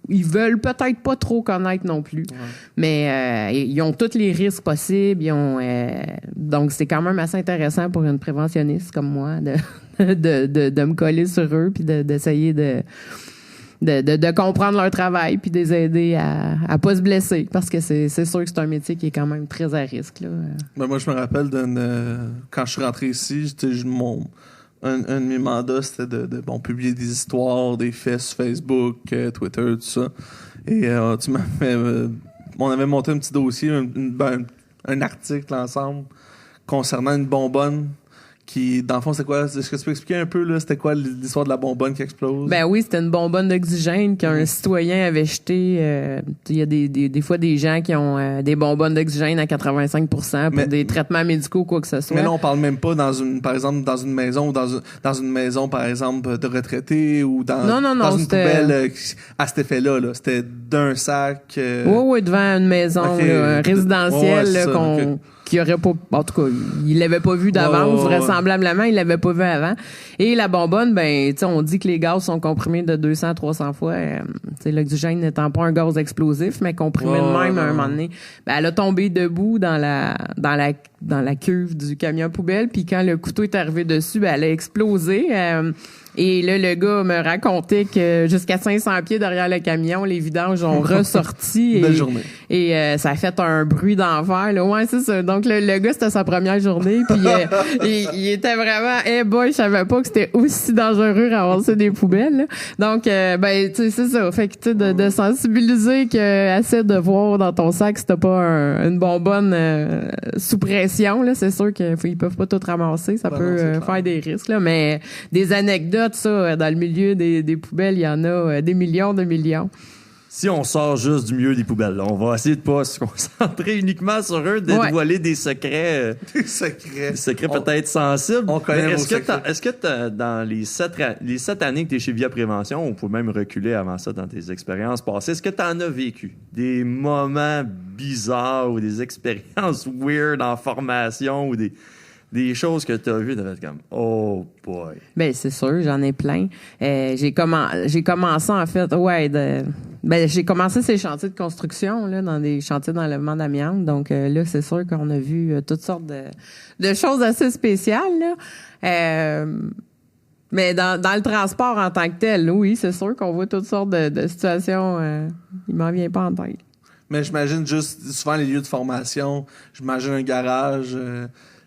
[SPEAKER 3] ils veulent peut-être pas trop connaître non plus. Ouais. Mais ils ont tous les risques possibles. Donc, c'est quand même assez intéressant pour une préventionniste comme moi de me coller sur eux puis d'essayer de comprendre leur travail puis de les aider à pas se blesser parce que c'est sûr que c'est un métier qui est quand même très à risque. Là.
[SPEAKER 2] Ben moi, je me rappelle quand je suis rentré ici, un de mes mandats, c'était de publier des histoires, des faits sur Facebook, Twitter, tout ça. Et on avait monté un petit dossier, un article ensemble concernant une bonbonne qui, dans le fond, c'est quoi? Est-ce que tu peux expliquer un peu, là, c'était quoi l'histoire de la bonbonne qui explose? Ben
[SPEAKER 3] oui, c'était une bonbonne d'oxygène qu'un citoyen avait jetée. Il y a des fois des gens qui ont des bonbonnes d'oxygène à 85% pour des traitements médicaux, quoi que ce soit.
[SPEAKER 2] Mais là, on parle même pas par exemple, dans une maison ou dans une maison, par exemple, de retraités ou dans une poubelle à cet effet-là, là. C'était d'un sac.
[SPEAKER 3] Oui, devant une maison résidentielle qui aurait pas, en tout cas, il l'avait pas vu d'avance, vraisemblablement, il l'avait pas vu avant. Et la bonbonne, ben, tu sais, on dit que les gaz sont comprimés de 200-300 fois. L'oxygène n'étant pas un gaz explosif, mais comprimé de même à un moment donné. Ben, elle a tombé debout dans la cuve du camion poubelle, puis quand le couteau est arrivé dessus, ben, elle a explosé. Et là, le gars me racontait que jusqu'à 500 pieds derrière le camion, les vidanges ont ressorti.
[SPEAKER 2] Belle journée.
[SPEAKER 3] Et ça a fait un bruit d'enfer. Là. Ouais, c'est ça. Donc, le gars, c'était sa première journée. Puis, il était vraiment... je savais pas que c'était aussi dangereux ramasser des poubelles. Là. Donc, ben, tu sais, c'est ça. Fait que, tu sais, de sensibiliser que essaie de voir dans ton sac si t'as pas une bonbonne sous pression. Là, c'est sûr qu'ils peuvent pas tout ramasser. Ça peut faire des risques. Là, mais des anecdotes, ça, dans le milieu des poubelles, il y en a des millions de millions.
[SPEAKER 1] Si on sort juste du milieu des poubelles, là, on va essayer de pas se concentrer uniquement sur eux, de dévoiler des secrets. Des secrets peut-être sensibles.
[SPEAKER 2] On connaît
[SPEAKER 1] est-ce que dans les 7 années que tu es chez Via Prévention, on peut même reculer avant ça dans tes expériences passées, est-ce que tu en as vécu des moments bizarres ou des expériences weird en formation ou des choses que tu as vues, tu as fait comme « Oh boy! »
[SPEAKER 3] Ben c'est sûr, j'en ai plein. J'ai commencé, en fait, j'ai commencé ces chantiers de construction, là, dans des chantiers d'enlèvement d'amiante. Donc là, c'est sûr qu'on a vu toutes sortes de choses assez spéciales, là. Mais dans le transport en tant que tel, oui, c'est sûr qu'on voit toutes sortes de situations. Il m'en vient pas en tête.
[SPEAKER 2] Mais j'imagine juste, souvent, les lieux de formation, j'imagine un garage...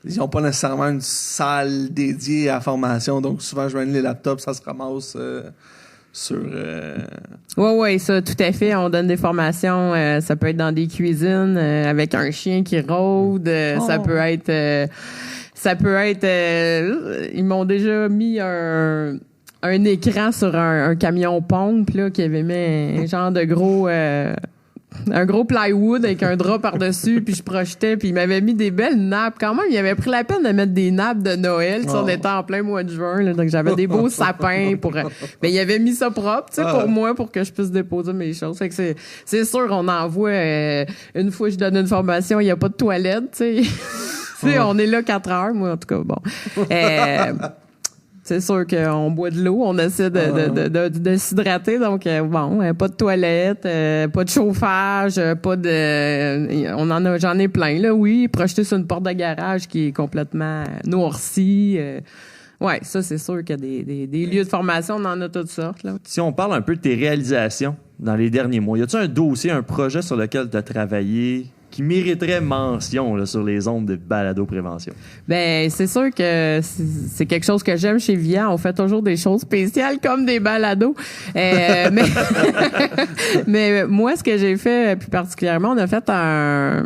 [SPEAKER 2] ils n'ont pas nécessairement une salle dédiée à la formation, donc souvent, je mène les laptops, ça se ramasse sur...
[SPEAKER 3] Oui, ça, tout à fait. On donne des formations, ça peut être dans des cuisines, avec un chien qui rôde, ça peut être... ils m'ont déjà mis un écran sur un camion pompe, là, qui avait mis un genre de gros... un gros plywood avec un drap par-dessus, puis je projetais, puis il m'avait mis des belles nappes. Quand même, il avait pris la peine de mettre des nappes de Noël. On était en plein mois de juin, là, donc j'avais des beaux sapins pour... Mais il avait mis ça propre, tu sais, pour moi, pour que je puisse déposer mes choses. Fait que c'est sûr, on envoie... une fois je donne une formation, il n'y a pas de toilette, tu sais. On est là 4 heures, moi, en tout cas, bon. C'est sûr qu'on boit de l'eau, on essaie de s'hydrater, donc pas de toilette, pas de chauffage, j'en ai plein là, oui, projeté sur une porte de garage qui est complètement noircie. Ça c'est sûr qu'il y a des lieux de formation, on en a toutes sortes là.
[SPEAKER 1] Si on parle un peu de tes réalisations dans les derniers mois? Y a-t-il un dossier, un projet sur lequel tu as travaillé qui mériterait mention là, sur les ondes de balado-prévention?
[SPEAKER 3] Ben, c'est sûr que c'est quelque chose que j'aime chez VIA. On fait toujours des choses spéciales comme des balados. Mais, mais moi, ce que j'ai fait plus particulièrement, on a fait un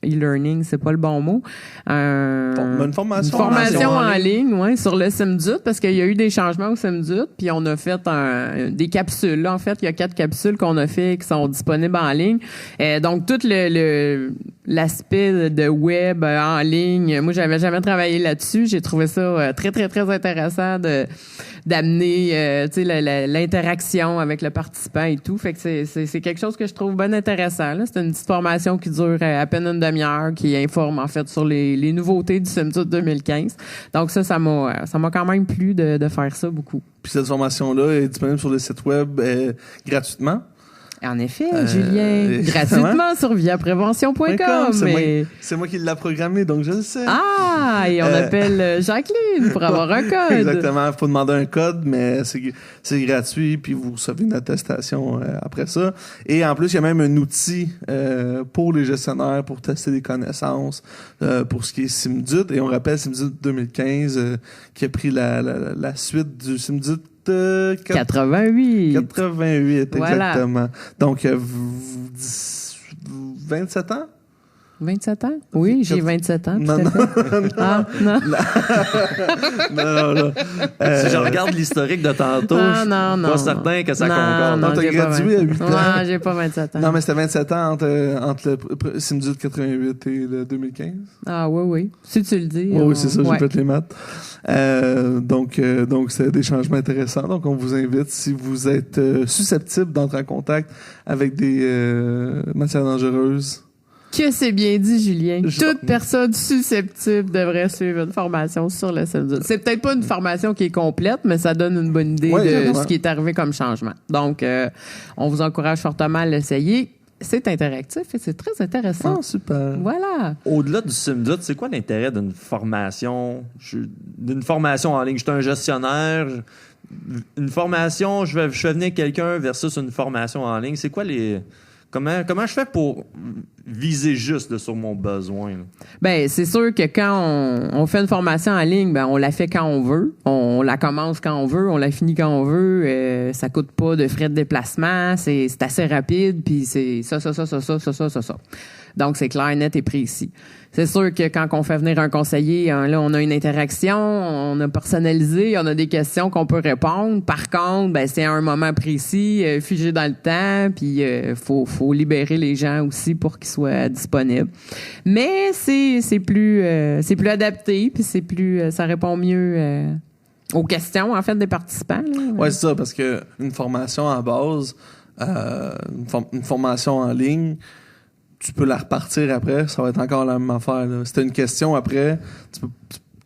[SPEAKER 3] e-learning, c'est pas le bon mot.
[SPEAKER 2] Une formation
[SPEAKER 3] en ligne, ouais, sur le CIMDUT, parce qu'il y a eu des changements au CIMDUT, puis on a fait des capsules. Là, en fait, il y a 4 capsules qu'on a fait qui sont disponibles en ligne. Donc, tout l'aspect de web en ligne, moi, j'avais jamais travaillé là-dessus. J'ai trouvé ça très, très, très intéressant d'amener tu sais l'interaction avec le participant et tout. Fait que c'est quelque chose que je trouve bien intéressant. Là. C'est une petite formation qui dure à peine une demi-heure, qui informe en fait sur les nouveautés du CIMDUT 2015. Donc ça m'a quand même plu de faire ça beaucoup.
[SPEAKER 2] Puis cette formation-là est disponible sur le site web gratuitement.
[SPEAKER 3] En effet, Julien, gratuitement sur viaprévention.com.
[SPEAKER 2] C'est moi qui l'ai programmé, donc je le sais.
[SPEAKER 3] Ah, et on appelle Jacqueline pour avoir un code.
[SPEAKER 2] Exactement, il faut demander un code, mais c'est gratuit, puis vous recevez une attestation après ça. Et en plus, il y a même un outil pour les gestionnaires pour tester des connaissances pour ce qui est CIMDUT. Et on rappelle CIMDUT 2015 qui a pris la suite du CIMDUT 88,
[SPEAKER 3] voilà.
[SPEAKER 2] Exactement. Donc, 27 ans?
[SPEAKER 3] 27 ans? Oui, j'ai 27 ans.
[SPEAKER 2] Non.
[SPEAKER 3] Ah, non.
[SPEAKER 2] non.
[SPEAKER 1] Si je regarde l'historique de tantôt, je suis pas certain que ça concorde.
[SPEAKER 2] Non, t'as gradué à 8 ans.
[SPEAKER 3] Non, j'ai pas 27 ans.
[SPEAKER 2] Non, mais c'était 27 ans entre le CIMDUT 88 et le 2015.
[SPEAKER 3] Ah oui. Si tu le dis.
[SPEAKER 2] Oui, c'est ça, j'ai fait les maths. Donc c'est des changements intéressants. Donc, on vous invite, si vous êtes susceptible d'entrer en contact avec des matières dangereuses.
[SPEAKER 3] Que c'est bien dit, Julien. Toute personne susceptible devrait suivre une formation sur le CIMDUT. C'est peut-être pas une formation qui est complète, mais ça donne une bonne idée de ce qui est arrivé comme changement. Donc, on vous encourage fortement à l'essayer. C'est interactif et c'est très intéressant.
[SPEAKER 2] Ah, super.
[SPEAKER 3] Voilà.
[SPEAKER 1] Au-delà du CIMDUT, c'est quoi l'intérêt d'une formation en ligne? Je suis un gestionnaire. Une formation, je vais venir quelqu'un versus une formation en ligne. C'est quoi les... Comment je fais pour viser juste là, sur mon besoin? Là?
[SPEAKER 3] Ben, c'est sûr que quand on fait une formation en ligne, ben on la fait quand on veut. On la commence quand on veut, on la finit quand on veut. Ça coûte pas de frais de déplacement. C'est assez rapide, puis c'est ça. Donc, c'est clair, net et précis. C'est sûr que quand on fait venir un conseiller, là, on a une interaction, on a personnalisé, on a des questions qu'on peut répondre. Par contre, ben, c'est à un moment précis, figé dans le temps, puis faut libérer les gens aussi pour qu'ils soient disponibles. Mais c'est plus adapté, puis ça répond mieux aux questions, en fait, des participants.
[SPEAKER 2] Ouais, c'est ça, parce que une formation à base, une formation en ligne, tu peux la repartir après, ça va être encore la même affaire. Là. Si t'as une question après, tu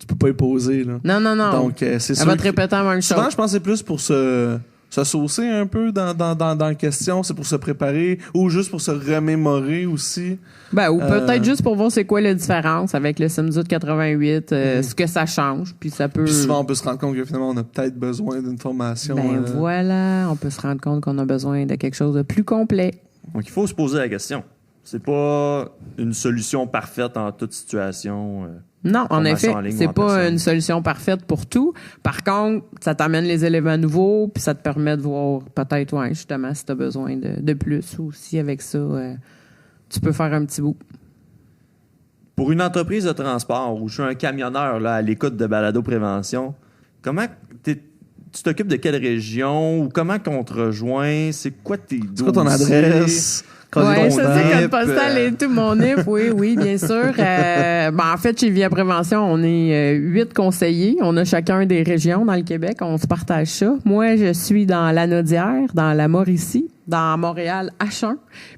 [SPEAKER 2] peux pas y poser. Là.
[SPEAKER 3] Non.
[SPEAKER 2] Donc, c'est sûr.
[SPEAKER 3] Elle va te répéter la même chose.
[SPEAKER 2] Souvent, je pense que c'est plus pour se saucer un peu dans la question, c'est pour se préparer ou juste pour se remémorer aussi.
[SPEAKER 3] Ben, ou peut-être juste pour voir c'est quoi la différence avec le CIMDUT 88, ce que ça change, puis ça peut...
[SPEAKER 2] Puis souvent, on peut se rendre compte que finalement, on a peut-être besoin d'une formation.
[SPEAKER 3] Voilà, on peut se rendre compte qu'on a besoin de quelque chose de plus complet.
[SPEAKER 1] Donc, il faut se poser la question. C'est pas une solution parfaite en toute situation.
[SPEAKER 3] Non, en effet, c'est pas une solution parfaite pour tout. Par contre, ça t'amène les éléments nouveaux, puis ça te permet de voir peut-être, justement, si tu as besoin de plus ou si avec ça, tu peux faire un petit bout.
[SPEAKER 1] Pour une entreprise de transport où je suis un camionneur là, à l'écoute de Balado Prévention, comment tu t'occupes de quelle région ou comment qu'on te rejoint? C'est quoi tes dossiers?
[SPEAKER 2] C'est quoi ton adresse?
[SPEAKER 3] Oui, je sais, code postal et tout, mon NIP, oui, bien sûr. En fait, chez Via Prévention, on est 8 conseillers. On a chacun des régions dans le Québec. On se partage ça. Moi, je suis dans l'Anaudière, dans la Mauricie, dans Montréal, H1,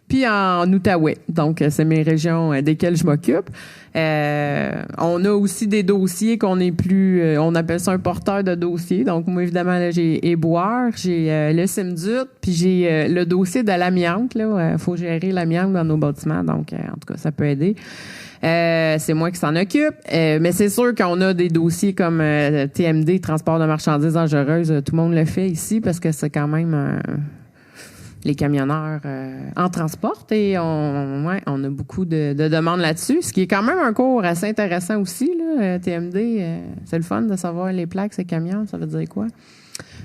[SPEAKER 3] puis en Outaouais. Donc, c'est mes régions desquelles je m'occupe. On a aussi des dossiers qu'on est plus... on appelle ça un porteur de dossier. Donc, moi, évidemment, là, j'ai Éboueur, j'ai le CIMDUT, puis j'ai le dossier de l'amiante. Là, faut gérer l'amiante dans nos bâtiments. Donc, en tout cas, ça peut aider. C'est moi qui s'en occupe. Mais c'est sûr qu'on a des dossiers comme TMD, transport de marchandises dangereuses. Tout le monde le fait ici parce que c'est quand même les camionneurs en transportent et on a beaucoup de demandes là-dessus, ce qui est quand même un cours assez intéressant aussi, là, TMD. C'est le fun de savoir les plaques, ces camions, ça veut dire quoi?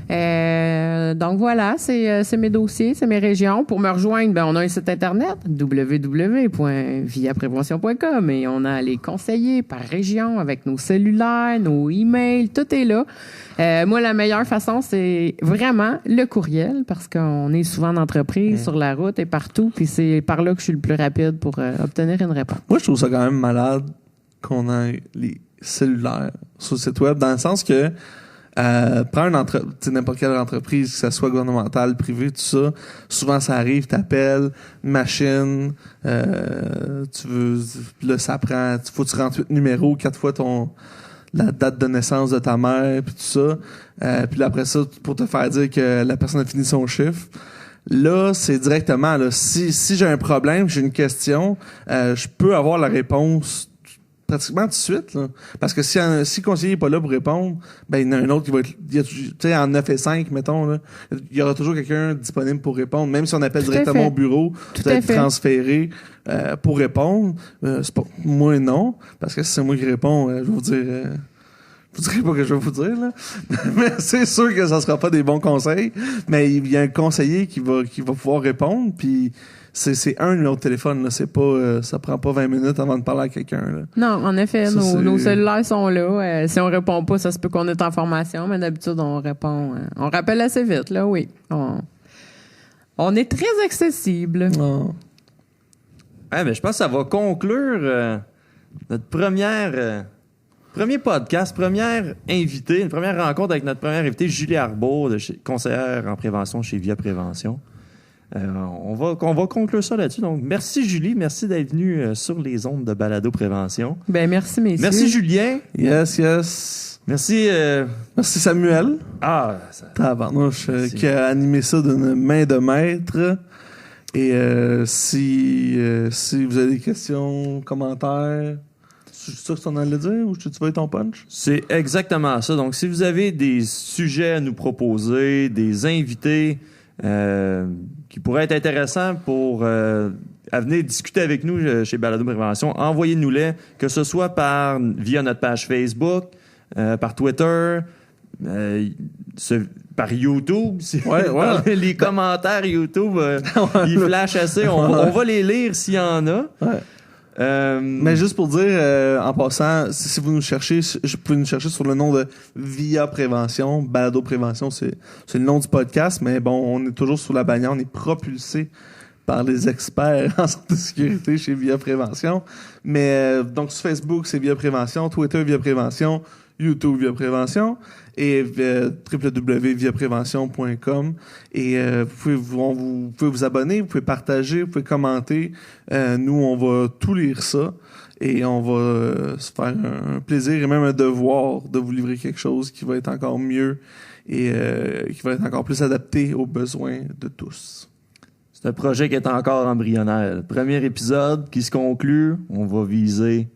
[SPEAKER 3] Donc voilà, c'est mes dossiers, c'est mes régions. Pour me rejoindre, on a un site internet www.viaprévention.com et on a les conseillers par région avec nos cellulaires, nos emails, tout est là. Moi, la meilleure façon, c'est vraiment le courriel parce qu'on est souvent en entreprise, sur la route et partout, puis c'est par là que je suis le plus rapide pour obtenir une réponse.
[SPEAKER 2] Moi, je trouve ça quand même malade qu'on ait les cellulaires sur le site web, dans le sens que prends n'importe quelle entreprise, que ce soit gouvernementale, privée, tout ça, souvent ça arrive, t'appelles, machine, tu veux, là ça prend, faut que tu rentres 8 numéros, 4 fois la date de naissance de ta mère, puis tout ça, puis là, après ça, pour te faire dire que la personne a fini son chiffre. Là, c'est directement, là, si j'ai un problème, j'ai une question, je peux avoir la réponse pratiquement tout de suite, là. Parce que si le conseiller n'est pas là pour répondre, il y en a un autre qui va être, tu sais, en 9 et 5, mettons, là, il y aura toujours quelqu'un disponible pour répondre. Même si on appelle directement au bureau, vous allez être transféré, pour répondre. C'est pas, moi, non. Parce que si c'est moi qui réponds, je vais vous dire, vous direz pas que je vais vous dire, là. Mais c'est sûr que ça sera pas des bons conseils. Mais il y a un conseiller qui va pouvoir répondre, puis c'est un numéro de téléphone, là. C'est pas, ça prend pas 20 minutes avant de parler à quelqu'un, là.
[SPEAKER 3] Non, en effet, nos cellulaires sont là. Si on répond pas, ça se peut qu'on ait en formation, mais d'habitude, on répond. On rappelle assez vite, là, oui. On est très accessible.
[SPEAKER 2] Oh.
[SPEAKER 1] Mais je pense que ça va conclure notre premier podcast, première invitée, une première rencontre avec notre première invitée, Julie Arbour, conseillère en prévention chez Via Prévention. On va conclure ça là-dessus. Donc, merci Julie, merci d'être venue sur les ondes de Balado Prévention.
[SPEAKER 3] Merci messieurs.
[SPEAKER 1] Merci Julien.
[SPEAKER 2] Yes.
[SPEAKER 1] Merci.
[SPEAKER 2] Merci Samuel. Tabarnouche, qui a animé ça d'une main de maître. Et si vous avez des questions, commentaires, c'est ça que tu en allais dire ou tu veux ton punch? C'est
[SPEAKER 1] exactement ça. Donc, si vous avez des sujets à nous proposer, des invités qui pourraient être intéressants pour à venir discuter avec nous chez Balado Prévention, envoyez-nous-les, que ce soit via notre page Facebook, par Twitter, par YouTube. Les commentaires YouTube, ils flashent assez. On va les lire s'il y en a.
[SPEAKER 2] Mais juste pour dire, en passant, si vous nous cherchez, vous pouvez nous chercher sur le nom de Via Prévention. Balado Prévention, c'est le nom du podcast, mais bon, on est toujours sous la bannière, on est propulsé par les experts en santé et sécurité chez Via Prévention. Mais donc sur Facebook, c'est Via Prévention, Twitter Via Prévention, YouTube Via Prévention et www.viaprévention.com. Et vous pouvez vous abonner, vous pouvez partager, vous pouvez commenter. Nous, on va tout lire ça et on va se faire un plaisir et même un devoir de vous livrer quelque chose qui va être encore mieux et qui va être encore plus adapté aux besoins de tous.
[SPEAKER 1] C'est un projet qui est encore embryonnaire. Premier épisode qui se conclut, on va viser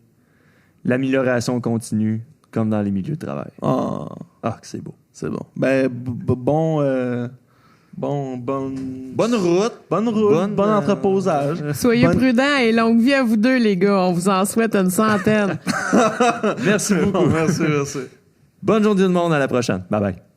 [SPEAKER 1] l'amélioration continue comme dans les milieux de travail.
[SPEAKER 2] Ah,
[SPEAKER 1] que c'est beau.
[SPEAKER 2] C'est bon. Bonne route. Bon entreposage.
[SPEAKER 3] Soyez prudents et longue vie à vous deux, les gars. On vous en souhaite une centaine.
[SPEAKER 1] Merci beaucoup.
[SPEAKER 2] Merci.
[SPEAKER 1] Bonne journée du monde. À la prochaine. Bye bye.